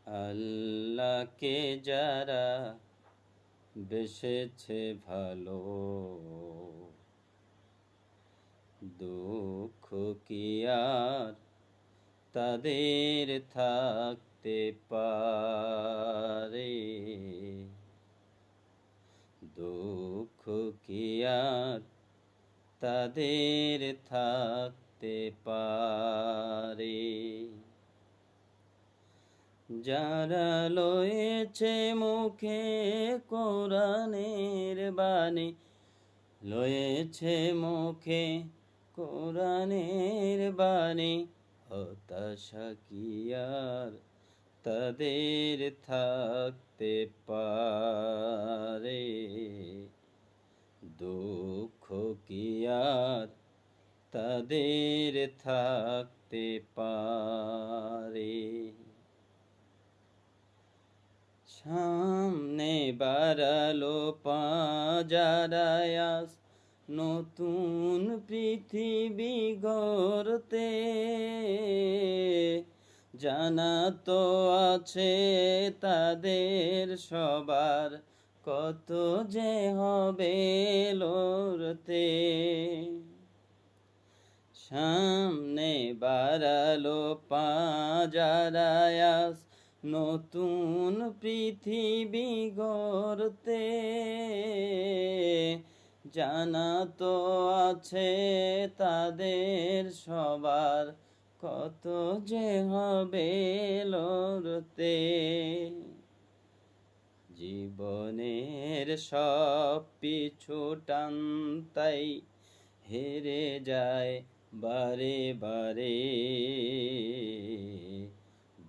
আল্লাহকে যারা বেসেছে ভালো, দুঃখ কি আর তাদের থাকতে পারে? দুঃখ কি আর তাদের থাকতে পারে? যারা লয়েছে মুখে কোরআনের বাণী, লয়েছে মুখে কোরআনের বাণী, হতাশা কি আর তাদের থাকতে পারে? দুঃখ কি আর তাদের থাকতে পারে? সামনে বাড়ালো পাজারায়াস, নতুন পৃথিবী গড়তে। জানা তো আছে তাদের সবার, কত যে হবে লড়তে। সামনে বাড়ালো পাজারায়াস, নতুন পৃথিবী গড়তে। জানা তো আছে তাদের সবার, কত যে হবে লড়তে। জীবনের সব পিছু টানতাই হেরে যায় বারে বারে।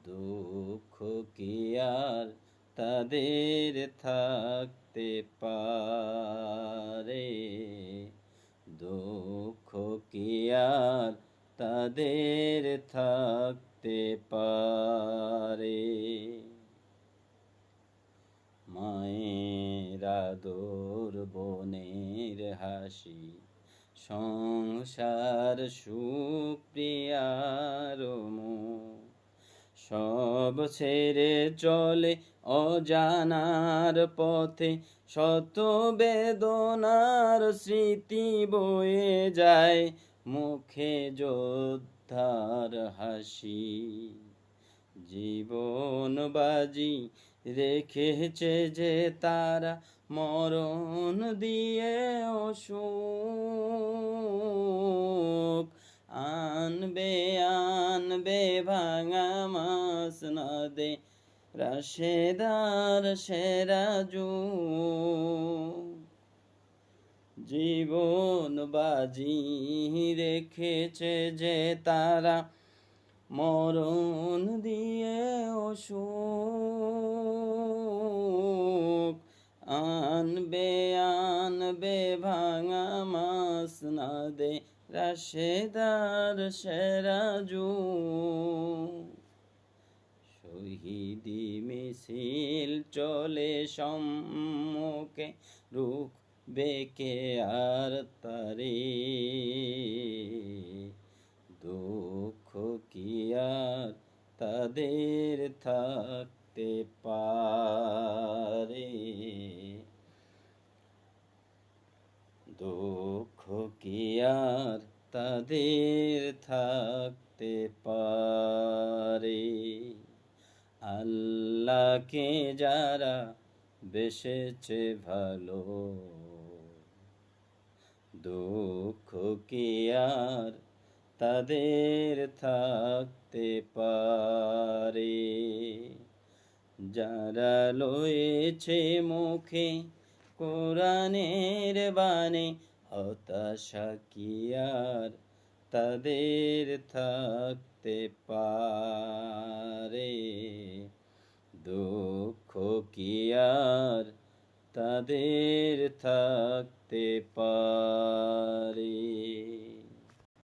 দুঃখ কি আর তাদের থাকতে পারে? দুঃখ কি আর তাদের থাকতে পারে? মায়ের আদর, বোনের হাসি, সংসার সুপ্রিয়ার মুখ, সব ছেড়ে চলে অজানার পথে। শত বেদনার স্মৃতি বয়ে যায়, মুখে যোদ্ধার হাসি। জীবন বাজি রেখেছে যে তারা, মরণ দিয়ে সুখ আনবে আনবে ভাঙা মাসনদে রাশেদার সেরাজু। জীবন বাজি রেখেছে যে তারা, মরণ দিয়ে সুখ আনবে আনবে ভাঙা মাসনদে রাশেদার সেরাজু। শহীদি মিছিল চলে সম্মুখে, রুখবে কে আর তারে? দুঃখ কি আর তাদের থাকতে পারে? দুঃখ কি আর তাদের থাকতে পারে? আল্লাহকে যারা বেসেছে ভালো, দুঃখ কি আর তাদের থাকতে পারে? যারা লয়েছে মুখে কোরআনের বাণী, হতাশা কি আর তাদের থাকতে পারে? দুঃখ কি আর তাদের থাকতে পারে?